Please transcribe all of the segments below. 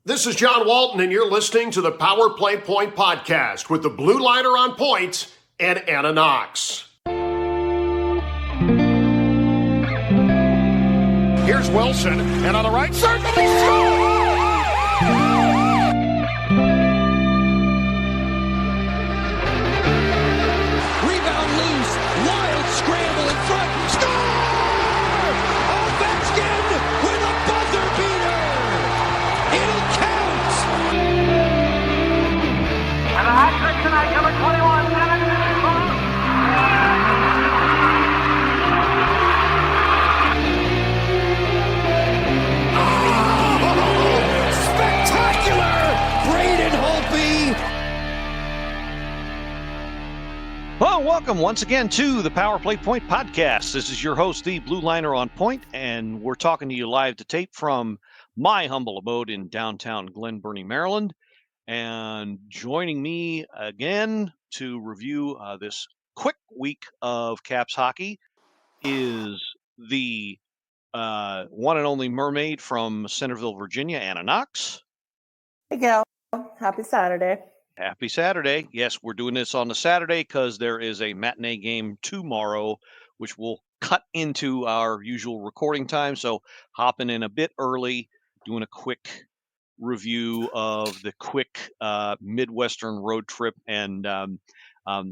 This is John Walton, and you're listening to the Power Play Point podcast with the Blue Liner on point and Anna Knox. Here's Wilson, and on the right circle, he scores! Rebound loose, wild scramble in front, score! Ovechkin with a buzzer beater! It'll count! And the hat trick tonight, number 21, Well, welcome once again to the Power Play Point podcast. This is your host, the Blue Liner on Point, and we're talking to you live to tape from my humble abode in downtown Glen Burnie, Maryland. And joining me again to review this quick week of Caps hockey is the one and only mermaid from Centerville, Virginia, Anna Knox. Hey, Gal. Happy Saturday. Happy Saturday. Yes, we're doing this on a Saturday because there is a matinee game tomorrow, which will cut into our usual recording time. So hopping in a bit early, doing a quick review of the quick Midwestern road trip. And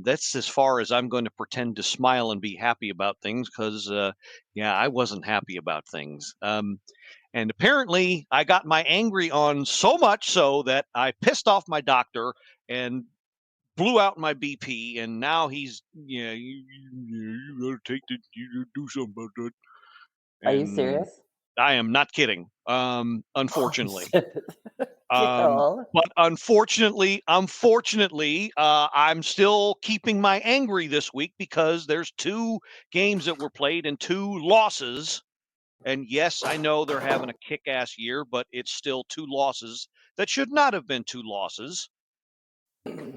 that's as far as I'm going to pretend to smile and be happy about things because, I wasn't happy about things. And apparently I got my angry on so much so that I pissed off my doctor and blew out my BP. And now he's, you gotta take it, you do something about that. Are you serious? I am not kidding. Unfortunately. Oh, But unfortunately, I'm still keeping my angry this week because there's 2 games that were played and 2 losses. And yes, I know they're having a kick-ass year, but it's still 2 losses that should not have been 2 losses. okay.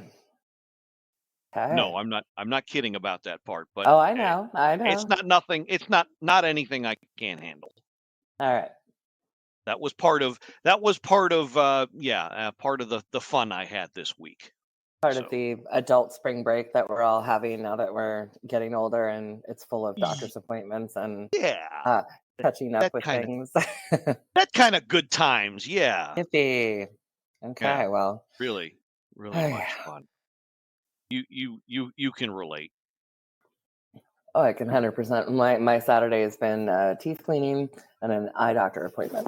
No, I'm not kidding about that part. But Oh, I know. it's not nothing. It's not anything I can't handle. All right. That was part of part of the fun I had this week. Part of the adult spring break that we're all having now that we're getting older and it's full of doctor's appointments and catching up with things. That kind of good times, yeah. Yippee. Okay, Yeah. well. Really much fun. You can relate. Oh, I can 100%. My Saturday has been teeth cleaning and an eye doctor appointment.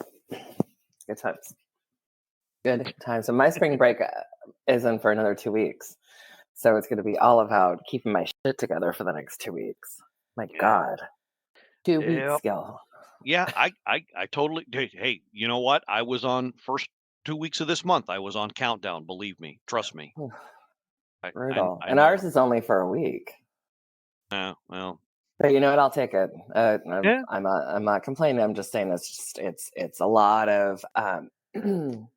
Good times. Good times. So my spring break isn't for another 2 weeks. So it's going to be all about keeping my shit together for the next 2 weeks. My God. 2 weeks, Gil. Yeah, I totally. Hey, you know what? I was on first 2 weeks of this month. I was on countdown. Believe me, trust me. Brutal. And ours is only for a week. Well. But you know what? I'll take it. I'm not complaining. I'm just saying it's a lot of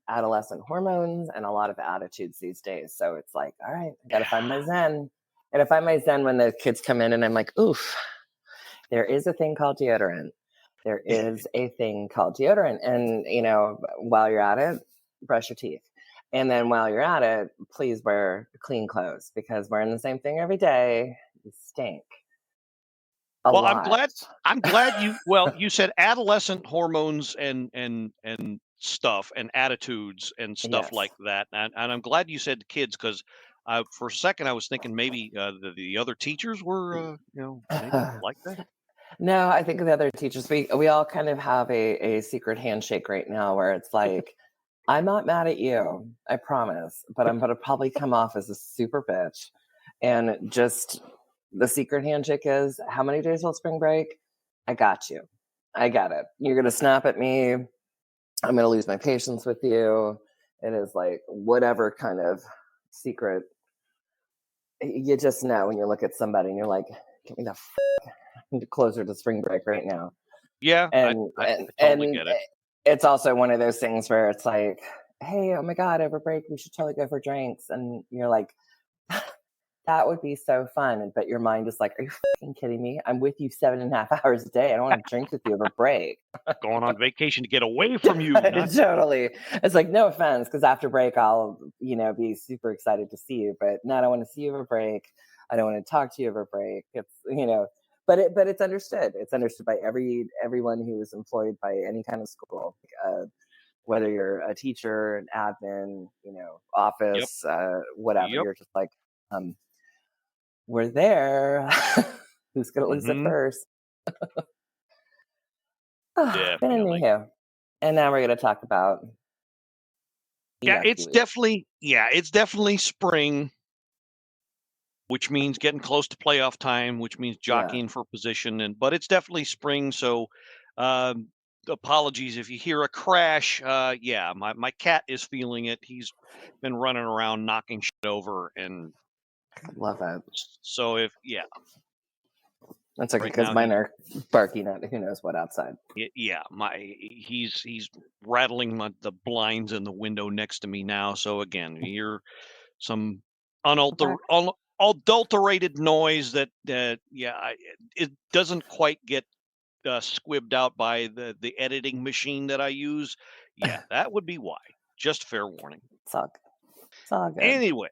adolescent hormones and a lot of attitudes these days. So it's like, all right, I gotta find my zen. And I find my zen when the kids come in and I'm like, oof, there is a thing called deodorant. There is a thing called deodorant. And, while you're at it, brush your teeth. And then while you're at it, please wear clean clothes because wearing the same thing every day, you stink. Well, I'm glad you said adolescent hormones and stuff and attitudes and stuff like that. And I'm glad you said kids because for a second I was thinking maybe the other teachers were, maybe like that. No, I think the other teachers, we all kind of have a secret handshake right now where it's like, I'm not mad at you, I promise, but I'm going to probably come off as a super bitch. And just the secret handshake is, how many days till spring break? I got you. I got it. You're going to snap at me. I'm going to lose my patience with you. It is like whatever kind of secret. You just know when you look at somebody and you're like, get me the closer to spring break right now. Yeah, and I totally get it. It's also one of those things where it's like, hey, oh my God, over break we should totally go for drinks, and you're like, That would be so fun. But your mind is like, are you fucking kidding me? I'm with you 7.5 hours a day. I don't want to drink with you over break. Going on vacation to get away from you. Totally. It's like, no offense, because after break, I'll, be super excited to see you. But no, I don't want to see you over break. I don't want to talk to you over break. It's, but it's understood. It's understood by everyone who is employed by any kind of school. Whether you're a teacher, an admin, office, whatever, you're just like, we're there. Who's going to lose it first? Definitely. And now we're going to talk about. It's definitely spring, which means getting close to playoff time, which means jockeying for position. But it's definitely spring. So, apologies if you hear a crash. My cat is feeling it. He's been running around knocking shit over, and love it. So that's okay, because mine are barking at who knows what outside. He's rattling the blinds in the window next to me now. So again, you hear some unadulterated noise that it doesn't quite get squibbed out by the editing machine that I use. Yeah, that would be why. Just fair warning. It's all good. Anyway,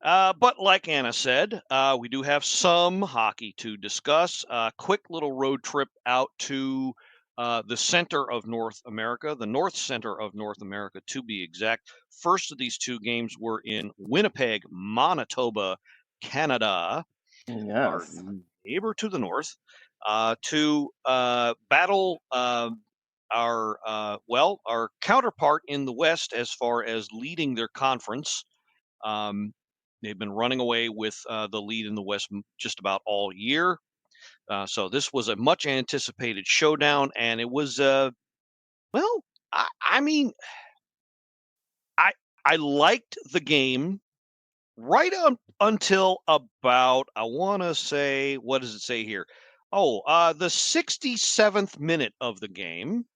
but like Anna said, we do have some hockey to discuss. Quick little road trip out to the center of North America, the north center of North America to be exact. First of these two games were in Winnipeg, Manitoba, Canada, our neighbor to the north, to battle our counterpart in the West as far as leading their conference. They've been running away with the lead in the West just about all year. So this was a much anticipated showdown, and it was, I liked the game right up until about, I want to say, what does it say here? The 67th minute of the game.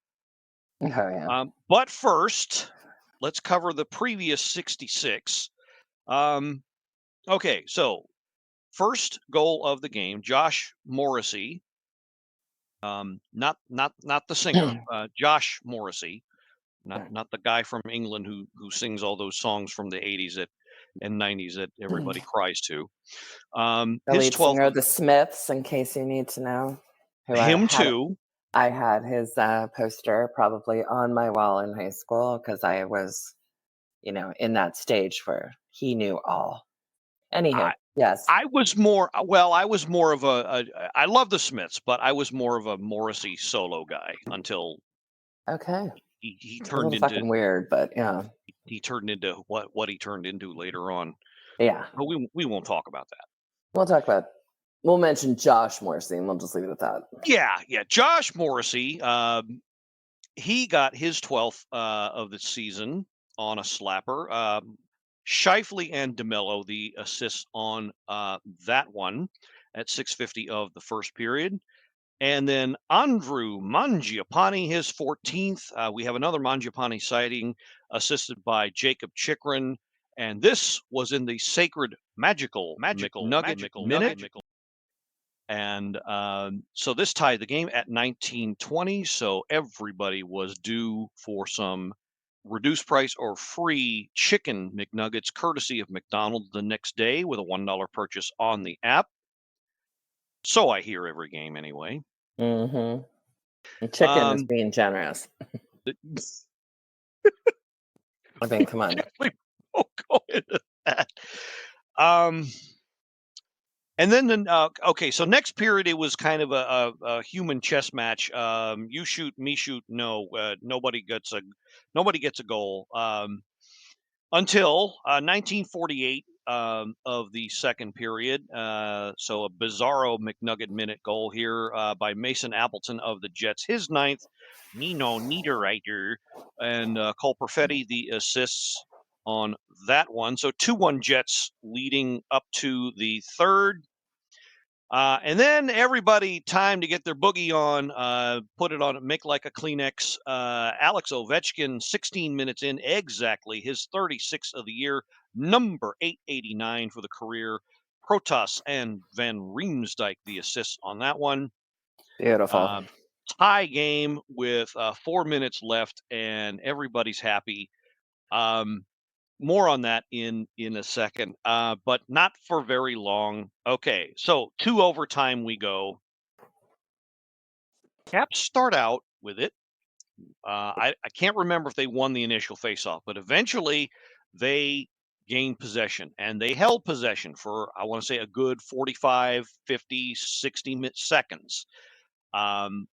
Oh, yeah. But first, let's cover the previous 66. Okay, so first goal of the game, Josh Morrissey, not the singer, Josh Morrissey, not the guy from England who sings all those songs from the 80s and 90s that everybody cries to. The lead singer of the Smiths, in case you need to know. Too. I had his poster probably on my wall in high school because I was, in that stage where he knew all. Anywho, yes. I was more of I love the Smiths, but I was more of a Morrissey solo guy until he turned into fucking weird, but yeah. He turned into what he turned into later on. Yeah. But we won't talk about that. We'll mention Josh Morrissey and we'll just leave it at that. Yeah. Josh Morrissey, he got his 12th of the season on a slapper. Scheifele and DeMello, the assists on that one at 6:50 of the first period. And then Andrew Mangiapane, his 14th. We have another Mangiapane sighting assisted by Jacob Chikrin. And this was in the sacred magical Nugget minute. And so this tied the game at 19:20. So everybody was due for some reduced price or free chicken McNuggets courtesy of McDonald's the next day with a $1 purchase on the app. So I hear every game anyway. Mm-hmm. And chicken is being generous. I mean, come on. We won't go into that. And then, so next period, it was kind of a human chess match. You shoot, me shoot. No, nobody gets a goal until 1948 of the second period. So a bizarro McNugget minute goal here by Mason Appleton of the Jets, his 9th. Nino Niederreiter and Cole Perfetti the assists on that one. So 2-1 Jets leading up to the third. And then everybody time to get their boogie on, put it on, make like a Kleenex. Alex Ovechkin, 16 minutes in, exactly his 36th of the year, number 889 for the career. Protas and Van Riemsdyk, the assists on that one. Beautiful. Tie game with 4 minutes left, and everybody's happy. More on that in a second, but not for very long. Okay, so 2 overtime we go. Caps start out with it. I can't remember if they won the initial faceoff, but eventually they gained possession, and they held possession for, I want to say, a good 45, 50, 60 seconds. And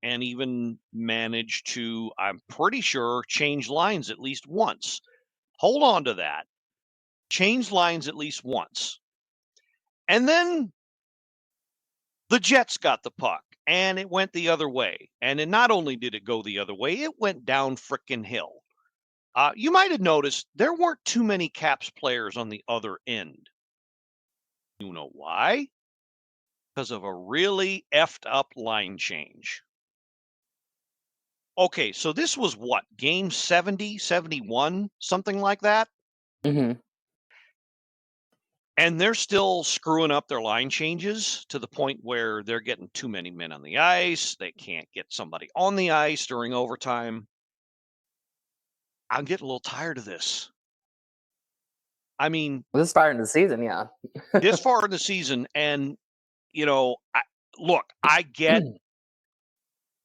even managed to, I'm pretty sure, change lines at least once. Hold on to that. Change lines at least once. And then the Jets got the puck, and it went the other way. And then not only did it go the other way, it went down frickin' hill. You might have noticed there weren't too many Caps players on the other end. You know why? Because of a really effed up line change. Okay, so this was what? Game 70, 71, something like that? Mm-hmm. And they're still screwing up their line changes to the point where they're getting too many men on the ice. They can't get somebody on the ice during overtime. I'm getting a little tired of this. I mean, This far in the season, yeah. this far in the season, and, you know, I get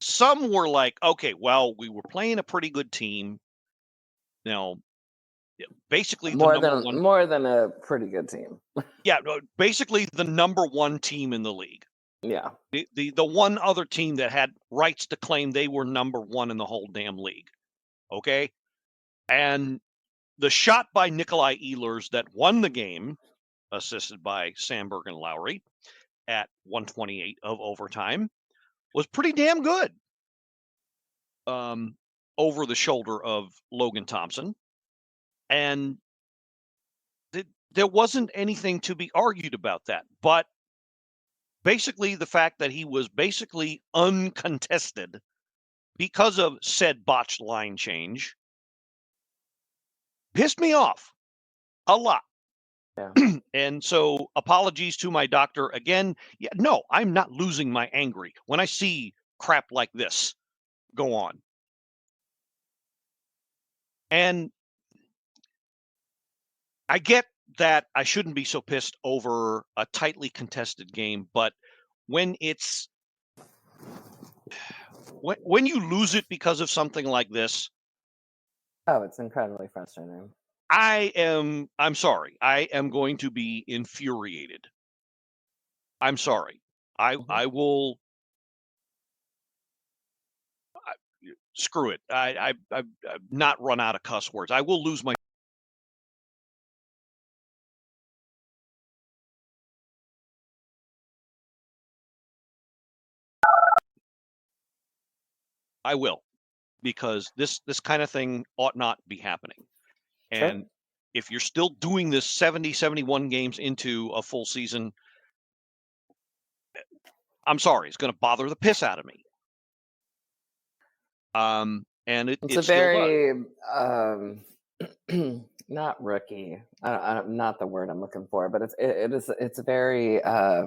some were like, okay, well, we were playing a pretty good team. Now, basically more than a pretty good team. Yeah, basically the number one team in the league. Yeah. The one other team that had rights to claim they were number one in the whole damn league. Okay? And the shot by Nikolai Ehlers that won the game, assisted by Sandberg and Lowry at 128 of overtime, was pretty damn good. Over the shoulder of Logan Thompson. And there wasn't anything to be argued about that. But basically the fact that he was basically uncontested because of said botched line change pissed me off a lot. Yeah. And so apologies to my doctor again. Yeah, no, I'm not losing my angry when I see crap like this go on. And I get that I shouldn't be so pissed over a tightly contested game, but when it's when you lose it because of something like this, Oh, it's incredibly frustrating. I'm sorry. I am going to be infuriated. I'm sorry. I will screw it. I've not run out of cuss words. I will lose my. I will, because this kind of thing ought not be happening. Sure. And if you're still doing this 70, 71 games into a full season, I'm sorry, it's going to bother the piss out of me. And it's a still very not rookie. Not the word I'm looking for, but it's a very I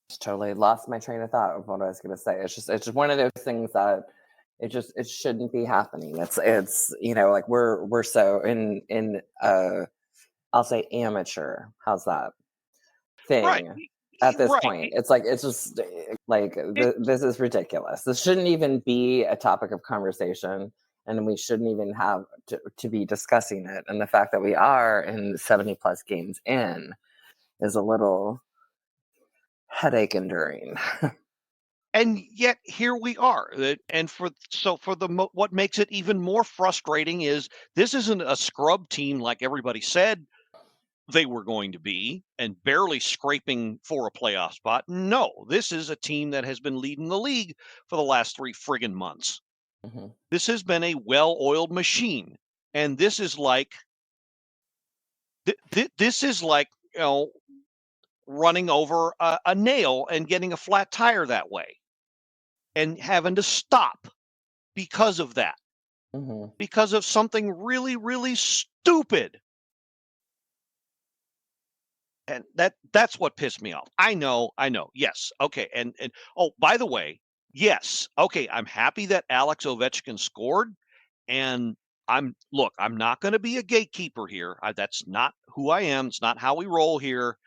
just totally lost my train of thought of what I was going to say. It's just one of those things that it shouldn't be happening. It's like we're so in I'll say amateur. How's that thing? right. At this Right. point, it's just like this is ridiculous. This shouldn't even be a topic of conversation, and we shouldn't even have to be discussing it. And the fact that we are in 70 plus games in is a little headache enduring. And yet here we are. And what makes it even more frustrating is this isn't a scrub team like everybody said they were going to be and barely scraping for a playoff spot. No, this is a team that has been leading the league for the last 3 friggin' months. Mm-hmm. This has been a well-oiled machine. And this is like, running over a nail and getting a flat tire that way and having to stop because of that. because of something really, really stupid. And that's what pissed me off. I know. Yes. Okay. And oh, by the way, yes. Okay, I'm happy that Alex Ovechkin scored. And I'm not going to be a gatekeeper here. That's not who I am. It's not how we roll here.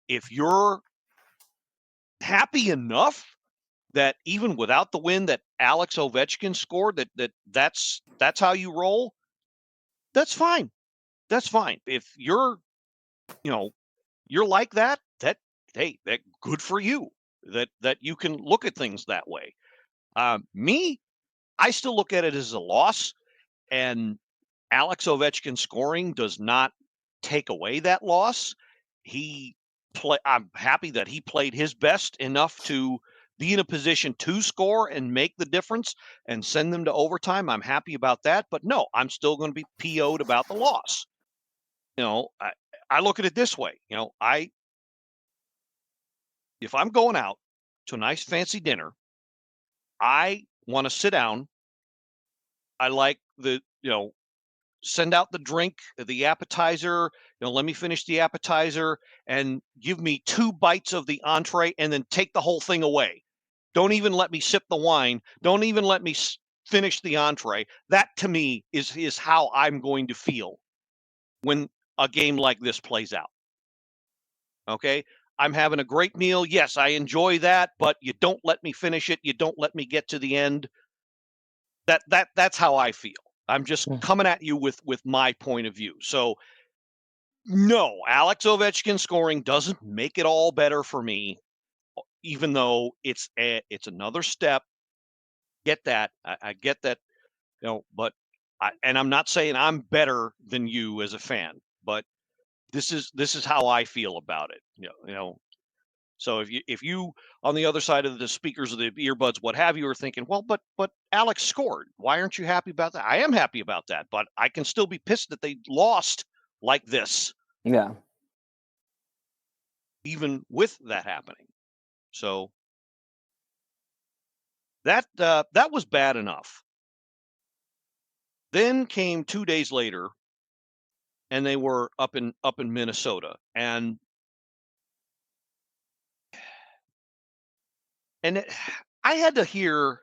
If you're happy enough that even without the win that Alex Ovechkin scored, that's how you roll, that's fine. That's fine. If you're, you're like that, hey, that good for you. That you can look at things that way. Me, I still look at it as a loss, and Alex Ovechkin scoring does not take away that loss. I'm happy that he played his best enough to be in a position to score and make the difference and send them to overtime. I'm happy about that, but no, I'm still going to be PO'd about the loss. I look at it this way. If I'm going out to a nice fancy dinner, I want to sit down. I like send out the drink, the appetizer, let me finish the appetizer and give me 2 bites of the entree and then take the whole thing away. Don't even let me sip the wine. Don't even let me finish the entree. That to me is how I'm going to feel when a game like this plays out. Okay? I'm having a great meal. Yes, I enjoy that, but you don't let me finish it. You don't let me get to the end. That's how I feel. I'm just coming at you with my point of view. So no, Alex Ovechkin scoring doesn't make it all better for me, even though it's another step. Get that. I get that, but I'm not saying I'm better than you as a fan, but this is how I feel about it. So if you on the other side of the speakers of the earbuds, what have you, are thinking, well, but Alex scored. Why aren't you happy about that? I am happy about that, but I can still be pissed that they lost like this. Yeah. Even with that happening. So that was bad enough. Then came 2 days later, and they were up in Minnesota, and I had to hear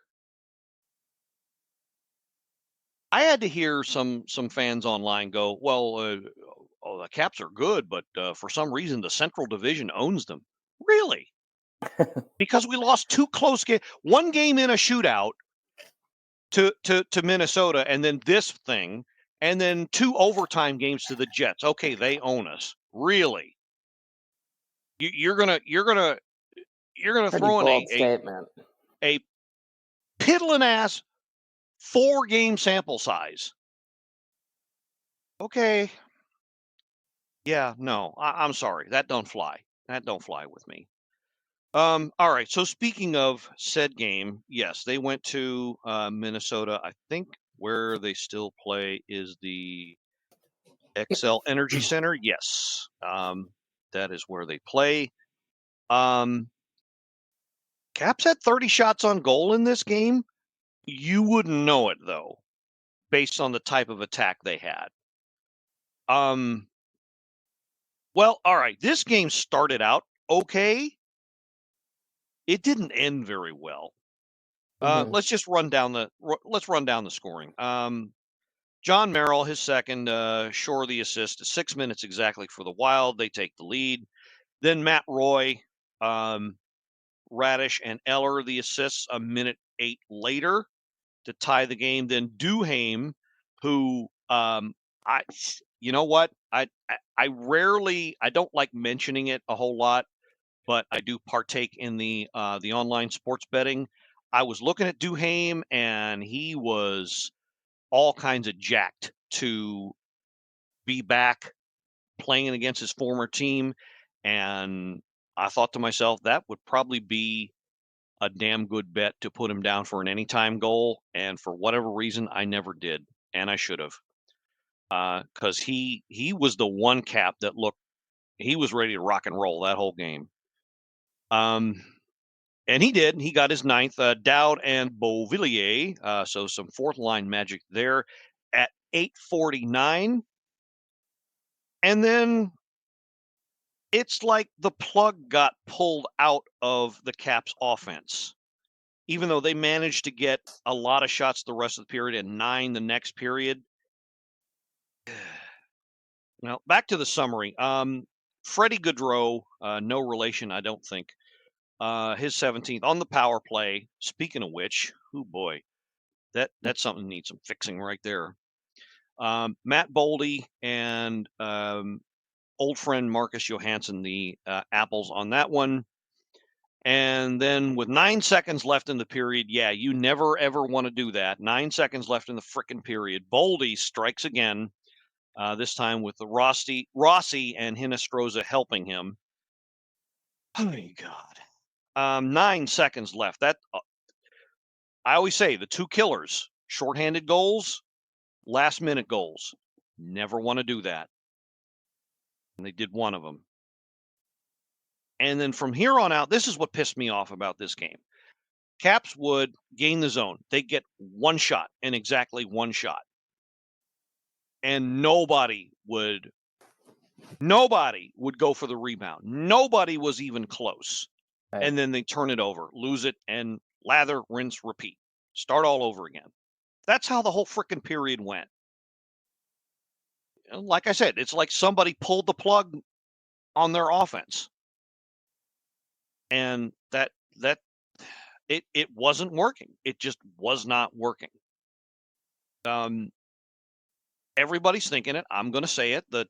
some fans online go, well, the Caps are good, but for some reason the Central Division owns them. Really? Because we lost 2 close games, 1 game in a shootout to Minnesota, and then this thing, and then 2 overtime games to the Jets. Okay, they own us. Really? You're gonna Pretty throw in bold statement. a piddling ass 4-game sample size. Okay. Yeah, no, I'm sorry. That don't fly. That don't fly with me. All right. So speaking of said game, yes, they went to Minnesota. I think where they still play is the XL Energy Center. Yes, that is where they play. Caps had 30 shots on goal in this game. You wouldn't know it though, based on the type of attack they had. Well, all right. This game started out okay. It didn't end very well. Let's run down the scoring. John Merrill, his second, Shore the assist, 6 minutes exactly for the Wild. They take the lead. Then Matt Roy, Radish, and Eller the assists a minute 8 later to tie the game. Then Duhaime, who you know what? I don't like mentioning it a whole lot, but I do partake in the online sports betting. I was looking at Duhaime, and he was all kinds of jacked to be back playing against his former team, and I thought to myself that would probably be a damn good bet to put him down for an anytime goal, and for whatever reason, I never did, and I should have, because he was the one Cap that looked he was ready to rock and roll that whole game. And he did. He got his 9th. Dowd and Beauvillier, so some fourth-line magic there at 8:49. And then it's like the plug got pulled out of the Caps offense. Even though they managed to get a lot of shots the rest of the period and 9 the next period. Now, back to the summary. Freddie Gaudreau, no relation, I don't think. His 17th on the power play. Speaking of which, oh boy, that's something that needs some fixing right there. Matt Boldy and old friend Marcus Johansson, the apples on that one. And then with 9 seconds left in the period, yeah, you never, ever want to do that. 9 seconds left in the frickin' period. Boldy strikes again, this time with the Rossi and Hinestroza helping him. Oh, my God. 9 seconds left. That I always say the two killers, shorthanded goals, last-minute goals. Never want to do that. And they did one of them. And then from here on out, this is what pissed me off about this game. Caps would gain the zone. They get one shot and exactly one shot. And nobody would go for the rebound. Nobody was even close. Right. And then they turn it over, lose it, and lather, rinse, repeat. Start all over again. That's how the whole frickin' period went. Like I said, it's like somebody pulled the plug on their offense. And it wasn't working. It just was not working. Everybody's thinking it. I'm going to say it. The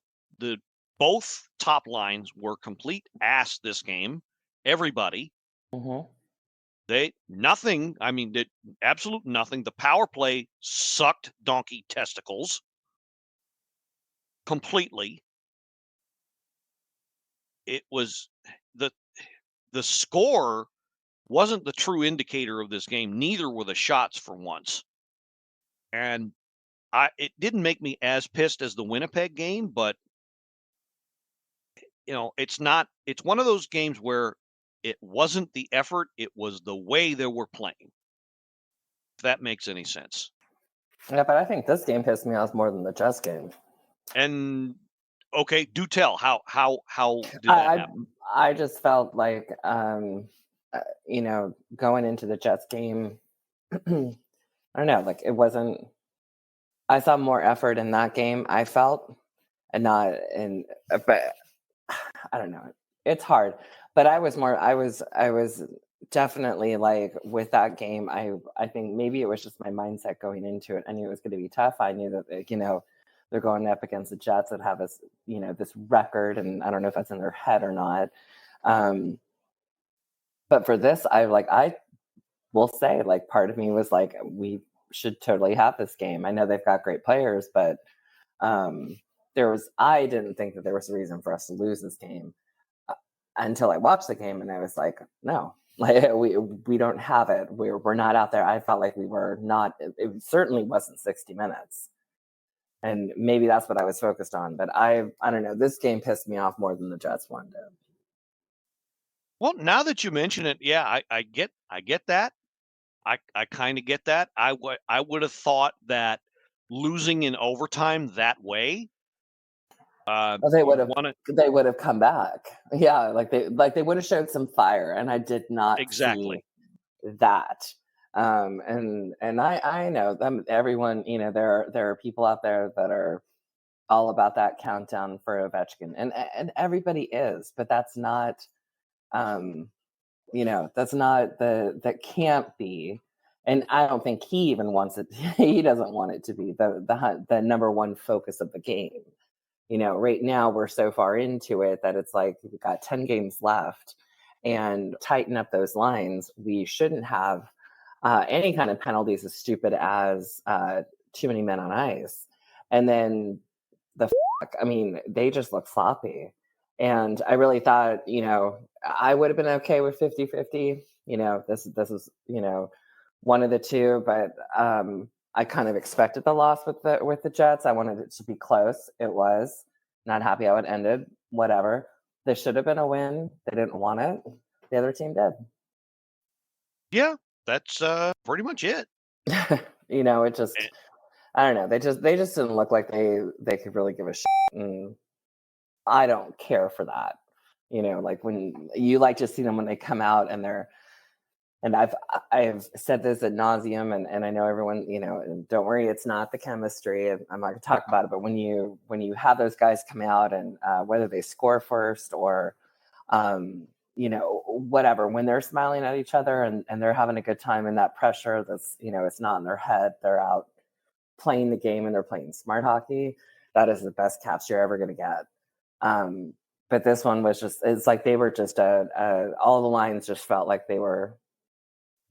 both top lines were complete ass this game. Everybody. Mm-hmm. Nothing. I mean, absolute nothing. The power play sucked donkey testicles completely. It was the score wasn't the true indicator of this game. Neither were the shots for once. And it didn't make me as pissed as the Winnipeg game, but it's one of those games where it wasn't the effort, it was the way they were playing. If that makes any sense. Yeah, but I think this game pissed me off more than the Jets game. And okay, do tell. How did that happen? I just felt like going into the Jets game, I don't know, like it wasn't. I saw more effort in that game. I felt, but I don't know. It's hard, but I was definitely like with that game. I think maybe it was just my mindset going into it. I knew it was going to be tough. I knew that they're going up against the Jets that have this record, and I don't know if that's in their head or not. But for this, I will say, like, part of me was like, we should totally have this game. I know they've got great players, but I didn't think that there was a reason for us to lose this game until I watched the game, and I was like, no, like we don't have it. We're not out there. I felt like we were not. It certainly wasn't 60 minutes. And maybe that's what I was focused on. But I don't know. This game pissed me off more than the Jets one did. Well, now that you mention it, yeah, I get that. I kind of get that. I would have thought that losing in overtime that way, they would have come back. Yeah, like they would have showed some fire, and I did not see that. And I know them. Everyone, there are people out there that are all about that countdown for Ovechkin, and everybody is, but that's not, that's not that can't be, and I don't think he even wants it. He doesn't want it to be the number one focus of the game. Right now we're so far into it that it's like we've got 10 games left, and tighten up those lines. We shouldn't have any kind of penalties as stupid as too many men on ice. And then they just look sloppy. And I really thought, I would have been okay with 50-50. This is, one of the two, but I kind of expected the loss with the Jets. I wanted it to be close. It was. Not happy how it ended. Whatever. This should have been a win. They didn't want it. The other team did. Yeah, that's pretty much it. You know, it just, And- I don't know. They just didn't look like they could really give a shit. And I don't care for that. You know, like when you like to see them when they come out and they're, and I've said this ad nauseum, and I know everyone, you know, and don't worry, it's not the chemistry. And I'm not going to talk about it, but when you have those guys come out and whether they score first or, you know, whatever, when they're smiling at each other and they're having a good time, and that pressure that's, you know, it's not in their head, they're out playing the game and they're playing smart hockey. That is the best caps you're ever going to get. But this one was just, it's like they were just all the lines just felt like they were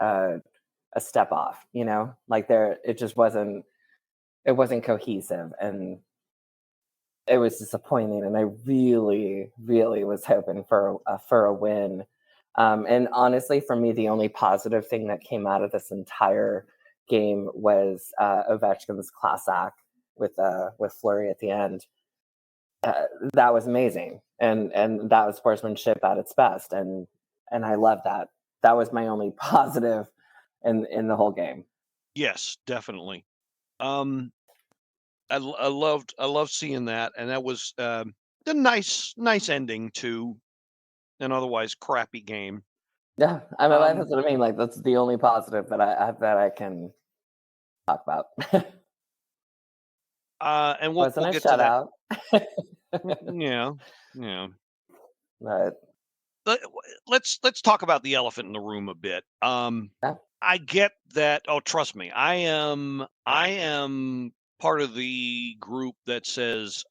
a, a step off, you know, like it just wasn't, it wasn't cohesive, and it was disappointing. And I really, really was hoping for a win. And honestly, for me, the only positive thing that came out of this entire game was Ovechkin's class act with Fleury at the end. That was amazing, and that was sportsmanship at its best, and I love that. That was my only positive in the whole game. yes, definitely. Um, I loved seeing that, and that was a nice ending to an otherwise crappy game. Yeah, I mean Um, that's what I mean. Like that's the only positive that I can talk about. and we'll Wasn't we'll a get to that. shutout, Yeah, yeah. but Let, let's talk about the elephant in the room a bit. yeah. I get that. Oh, trust me, I am part of the group that says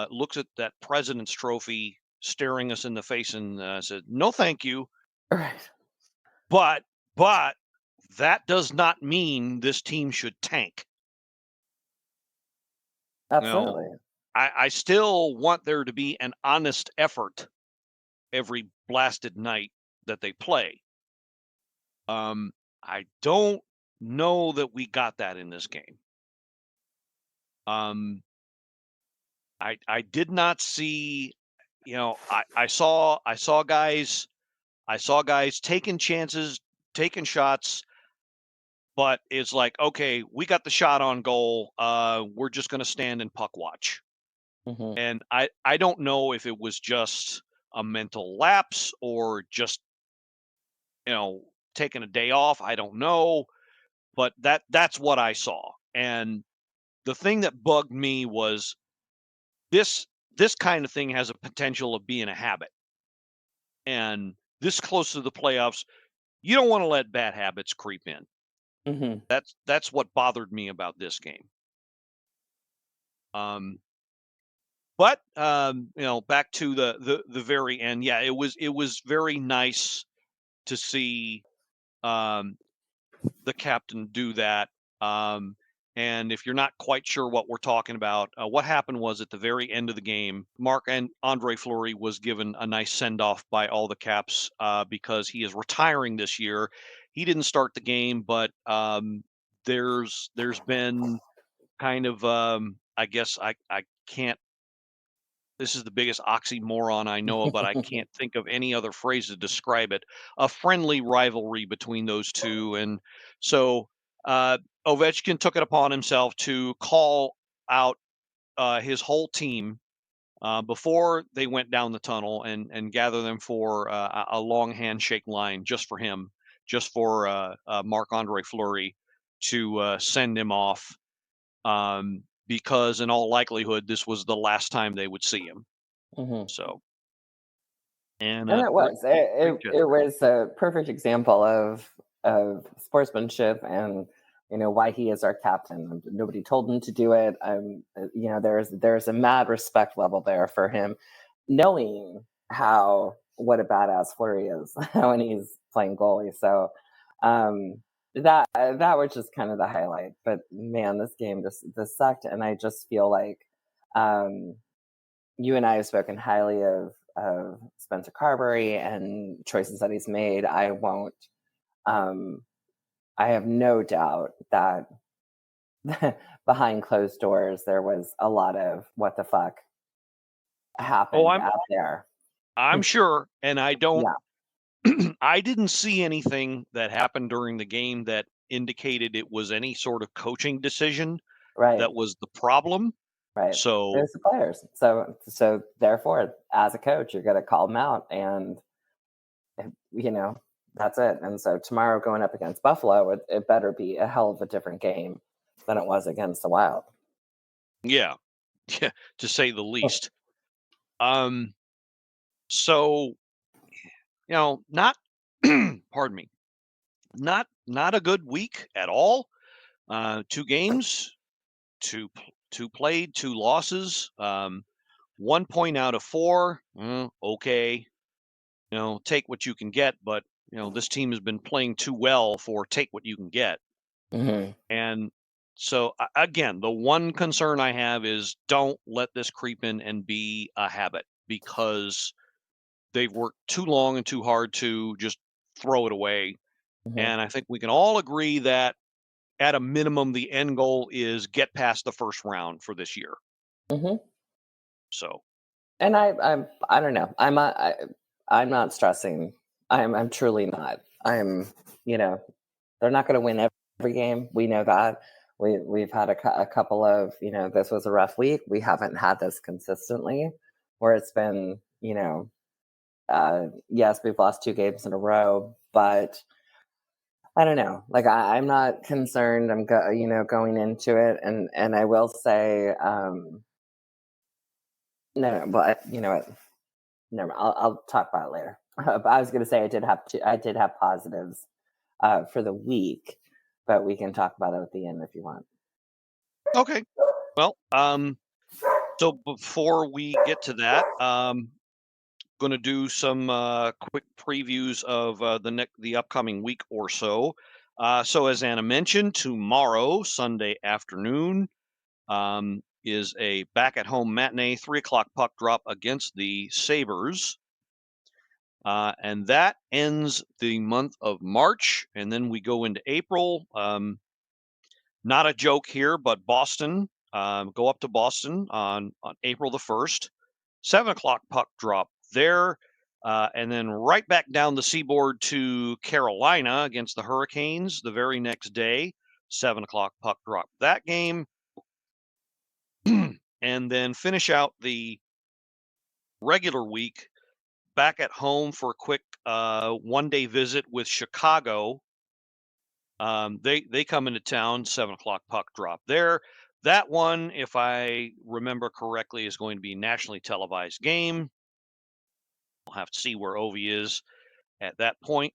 looks at that President's Trophy staring us in the face and said no, thank you. Right. But but that does not mean this team should tank. You know, Absolutely. I still want there to be an honest effort every blasted night that they play. I don't know that we got that in this game. Um, I did not see, you know, I saw guys taking chances, taking shots, but it's like, okay, we got the shot on goal. We're just gonna stand and puck watch. Hmm. And I don't know if it was just a mental lapse or just, you know, taking a day off. I don't know, but that's what I saw. And the thing that bugged me was this this kind of thing has a potential of being a habit. And this close to the playoffs, you don't want to let bad habits creep in. Hmm. That's what bothered me about this game. Um, but you know, back to the very end. Yeah, it was very nice to see um, the captain do that. Um, and if you're not quite sure what we're talking about, what happened was at the very end of the game, Marc and Andre Fleury was given a nice send off by all the Caps because he is retiring this year. He didn't start the game, but there's been kind of I guess I can't. This is the biggest oxymoron I know, but I can't think of any other phrase to describe it. A friendly rivalry between those two, and so uh, Ovechkin took it upon himself to call out his whole team before they went down the tunnel and gather them for a long handshake line just for him, just for Marc Andre Fleury to send him off because in all likelihood this was the last time they would see him. Hmm. So and And it great, was it, great it, it gesture. was a perfect example of sportsmanship, and you know why he is our captain. Nobody told him to do it. You know, there's a mad respect level there for him, knowing how what a badass Flurry is when he's playing goalie. So um, that was just kind of the highlight. But man, this game just this sucked, and I just feel like um, you and I have spoken highly of Spencer Carberry and choices that he's made. I won't. Um, I have no doubt that behind closed doors there was a lot of what the fuck Oh, happened I'm out there. I'm sure, and I don't Yeah. I didn't see anything that happened during the game that indicated it was any sort of coaching decision Right. that was the problem. Right. So There's the players. So therefore, as a coach, you're going to call them out, and that's it. And so tomorrow, going up against Buffalo, it better be a hell of a different game than it was against the Wild. yeah, yeah, to say the least. So not pardon me, not a good week at all. 2 games, two played, 2 losses. 1 point out of 4. Okay, take what you can get, but this team has been playing too well for take what you can get. Mm-hmm. And so again, the one concern I have is don't let this creep in and be a habit, because they've worked too long and too hard to just throw it away. Mm-hmm. And I think we can all agree that at a minimum, the end goal is get past the first round for this year. Mm-hmm. So, And I don't know. I'm not stressing. I'm truly not. They're not going to win every game. We know that. We've had a couple of, this was a rough week. We haven't had this consistently, where it's been, yes, we've lost 2 games in a row, but I don't know. Like I'm not concerned. I'm going into it, and I will say, no, but you know what? Never mind. I'll talk about it later. But I was going to say I did have positives for the week, but we can talk about it at the end if you want. okay. Well, so before we get to that, going to do some quick previews of the upcoming week or so. So as Anna mentioned, tomorrow, Sunday afternoon, is a back at home matinee 3:00 puck drop against the Sabres. And that ends the month of March, and then we go into April. Not a joke here, but Boston, go up to Boston on April the 1st, 7:00 puck drop there, and then right back down the seaboard to Carolina against the Hurricanes the very next day, 7:00 puck drop that game, and then finish out the regular week back at home for a quick 1-day visit with Chicago. They come into town, 7:00 puck drop there. That one, if I remember correctly, is going to be a nationally televised game. We'll have to see where Ovi is at that point.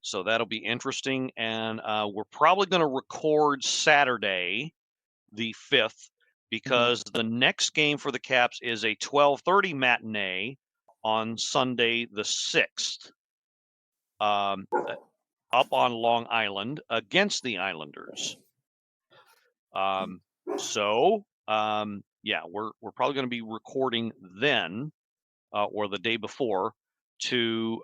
So that'll be interesting. And we're probably going to record Saturday, the 5th, because the next game for the Caps is a 12:30 matinee on Sunday the 6th, up on Long Island against the Islanders. Yeah, we're probably going to be recording then, or the day before, to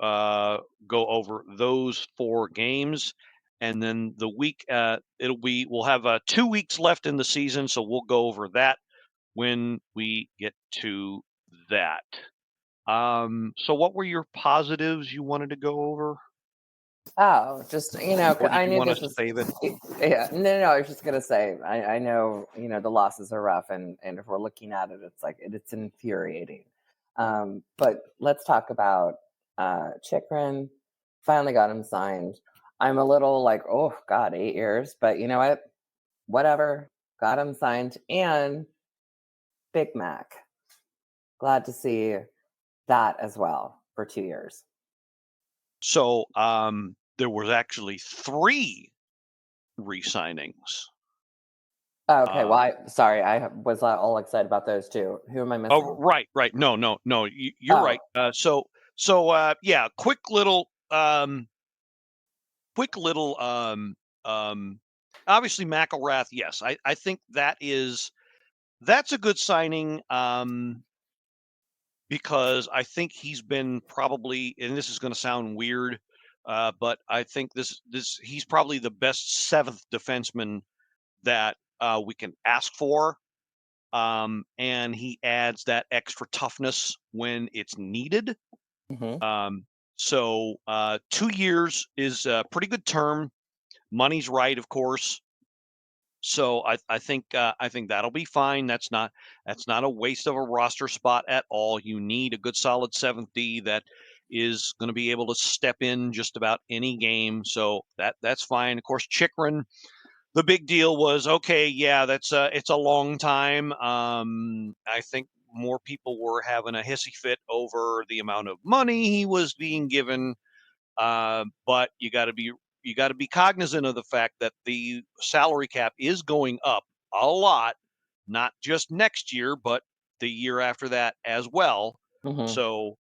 go over those 4 games. And then the week, we'll have 2 weeks left in the season, so we'll go over that when we get to that. So what were your positives you wanted to go over? Oh, just Or did I you knew want this to was. save it? Yeah, no. I was just gonna say, I know the losses are rough, and if we're looking at it, it's like it's infuriating. But let's talk about Chikrin. Finally got him signed. I'm a little like, oh God, 8 years, but you know what? Whatever. Got him signed, and Big Mac. Glad to see that as well for 2 years. So there was actually 3 re-signings. Oh, okay. Sorry, I was not all excited about those 2. Who am I missing? Oh, right. No, you're right. So yeah, quick little obviously McElrath, yes. I think that's a good signing, because I think he's been probably, and this is going to sound weird, but I think he's probably the best 7th defenseman that we can ask for. And he adds that extra toughness when it's needed. Mm-hmm. So 2 years is a pretty good term. Money's right, of course. So I think that'll be fine. That's not a waste of a roster spot at all. You need a good solid 7th D that is going to be able to step in just about any game. So that's fine. Of course, Chikrin, the big deal was, okay, yeah, it's a long time. I think more people were having a hissy fit over the amount of money he was being given. But you got to be cognizant of the fact that the salary cap is going up a lot, not just next year, but the year after that as well. Mhm. So,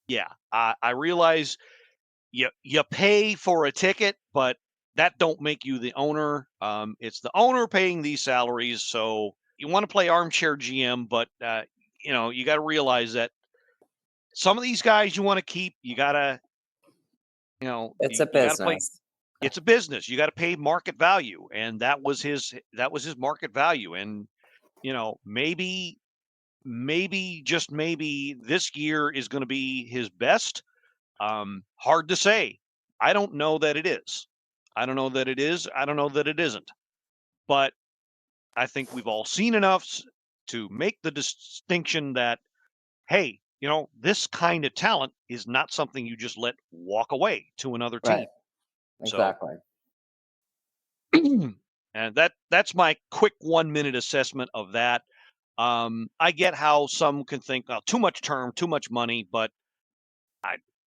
yeah, I realize you pay for a ticket, but that don't make you the owner. It's the owner paying these salaries. So you want to play armchair GM, but you got to realize that some of these guys you want to keep. You gotta, It's a you got to play. business. It's a business. You got to pay market value, and that was his market value. And maybe just maybe this year is going to be his best. Hard to say. I don't know that it is. I don't know that it is. I don't know that it isn't. But I think we've all seen enough to make the distinction that, hey, this kind of talent is not something you just let walk away to another team. Right. Exactly. So, and that's my quick 1-minute assessment of that. I get how some can think, oh, too much term, too much money, but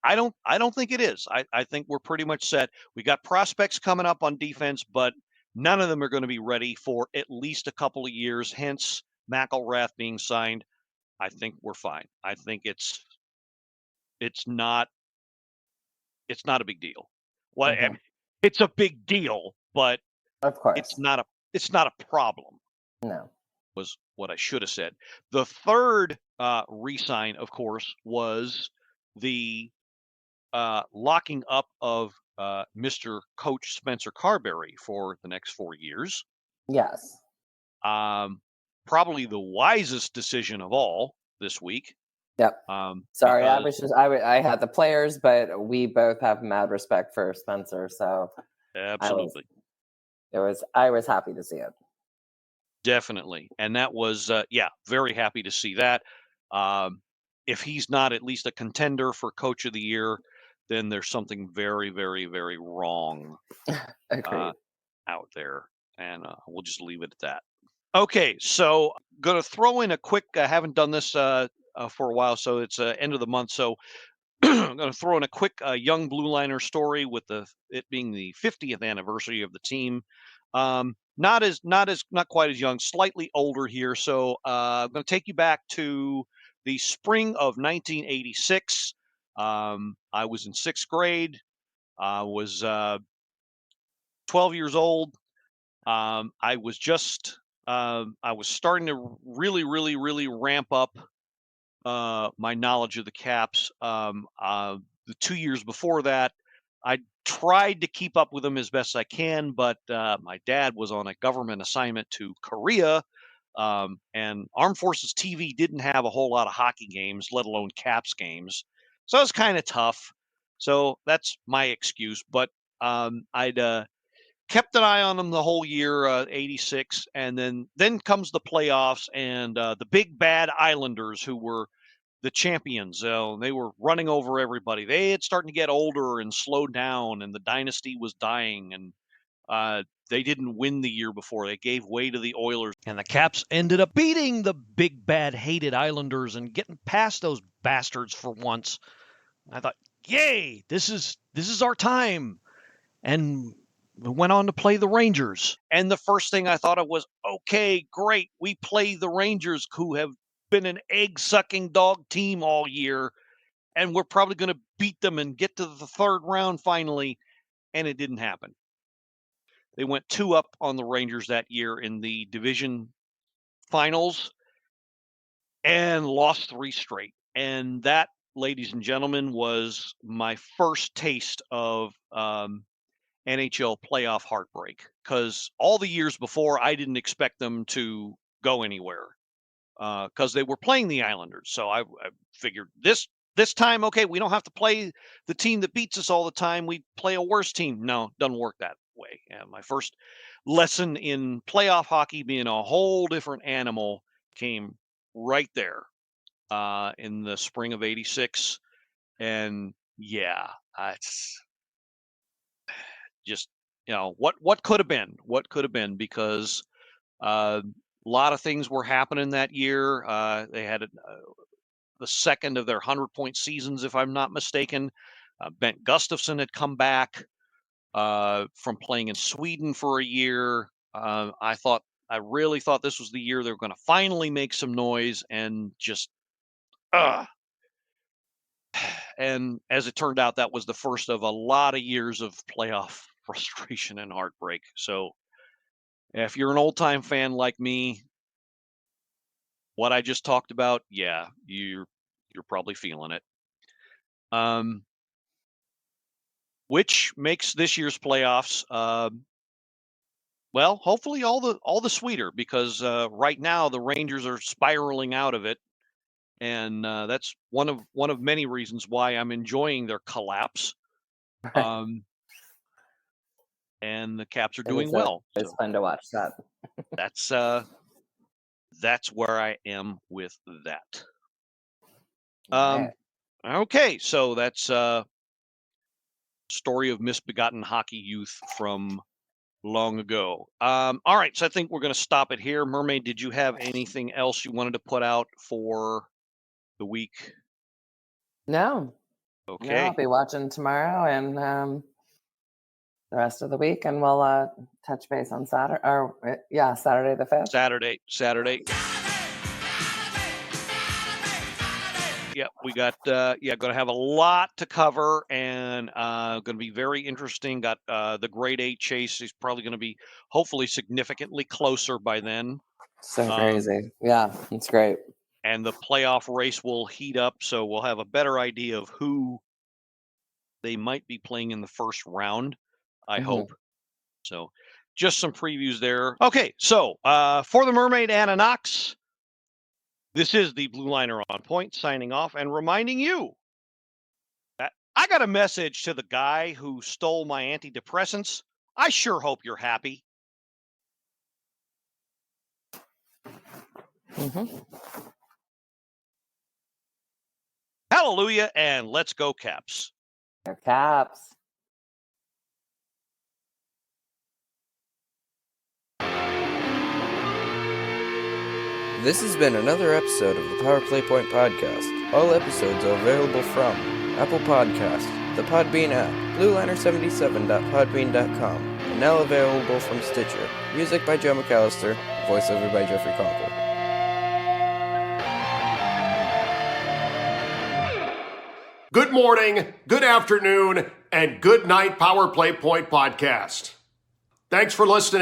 I don't think it is. I think we're pretty much set. We got prospects coming up on defense, but none of them are going to be ready for at least a couple of years. Hence, McElrath being signed. I think we're fine. I think it's not a big deal. Well, I Mhm. mean, it's a big deal, but Of course. it's not a problem. No. Was what I should have said. The third re-sign, of course, was the locking up of Mr. Coach Spencer Carberry for the next 4 years. Yes. Probably the wisest decision of all this week. Yep. Sorry, I because was just I had the players, but we both have mad respect for Spencer, so absolutely, I was happy to see it. definitely, and that was very happy to see that. If he's not at least a contender for Coach of the Year, then there's something very, very, very wrong Agreed. out there, and we'll just leave it at that. Okay, so going to throw in a quick. I haven't done this for a while, so it's end of the month. So I'm going to throw in a quick Young Blueliner story with it being the 50th anniversary of the team. Not quite as young, slightly older here. So I'm going to take you back to the spring of 1986. I was in 6th grade. I was 12 years old. I was just I was starting to really, really, really ramp up my knowledge of the Caps. The 2 years before that, I tried to keep up with them as best I can, but my dad was on a government assignment to Korea, and Armed Forces TV didn't have a whole lot of hockey games, let alone Caps games. So it was kind of tough. So that's my excuse. But I'd kept an eye on them the whole year, 86, and then comes the playoffs and the big bad Islanders, who were the champions. They were running over everybody. They had starting to get older and slow down, and the dynasty was dying, and they didn't win the year before. They gave way to the Oilers, and the Caps ended up beating the big bad hated Islanders and getting past those bastards for once. I thought, yay, this is our time. And we went on to play the Rangers. And the first thing I thought of was, okay, great. We play the Rangers, who have been an egg-sucking dog team all year, and we're probably going to beat them and get to the 3rd round finally. And it didn't happen. They went 2 up on the Rangers that year in the division finals and lost 3 straight. And that, ladies and gentlemen, was my first taste of NHL playoff heartbreak, because all the years before, I didn't expect them to go anywhere because they were playing the Islanders. So I figured this this time, okay, we don't have to play the team that beats us all the time. We play a worse team. No, doesn't work that way. And my first lesson in playoff hockey, being a whole different animal, came right there in the spring of '86. And yeah, it's just, what could have been, because a lot of things were happening that year. They had the second of their 100-point seasons, if I'm not mistaken. Bent Gustafsson had come back from playing in Sweden for a year. I really thought this was the year they were going to finally make some noise, and just, and as it turned out, that was the first of a lot of years of playoff frustration and heartbreak. So if you're an old-time fan like me, what I just talked about, yeah, you're probably feeling it. Which makes this year's playoffs, well, hopefully all the sweeter, because right now the Rangers are spiraling out of it, and that's one of many reasons why I'm enjoying their collapse. And the Caps are doing well. It's fun to watch that. That's where I am with that. Right. Okay, so that's story of misbegotten hockey youth from long ago. All right, so I think we're going to stop it here. Mermaid, did you have anything else you wanted to put out for the week? No. Okay. No, I'll be watching tomorrow and the rest of the week, and we'll touch base on Saturday, Saturday the 5th. Saturday. Yeah, we got going to have a lot to cover, and going to be very interesting. Got the grade 8 chase is probably going to be hopefully significantly closer by then. So crazy. Yeah, it's great. And the playoff race will heat up, so we'll have a better idea of who they might be playing in the first round, I hope. So just some previews there. Okay, so for the Mermaid Anna Knox, this is the Blue Liner on Point signing off and reminding you that I got a message to the guy who stole my antidepressants. I sure hope you're happy. Hallelujah, and let's go Caps. They're Caps. This has been another episode of the Power Play Point Podcast. All episodes are available from Apple Podcasts, the Podbean app, blueliner77.podbean.com, and now available from Stitcher. Music by Joe McAllister, voiceover by Jeffrey Conkle. Good morning, good afternoon, and good night, Power Play Point Podcast. Thanks for listening.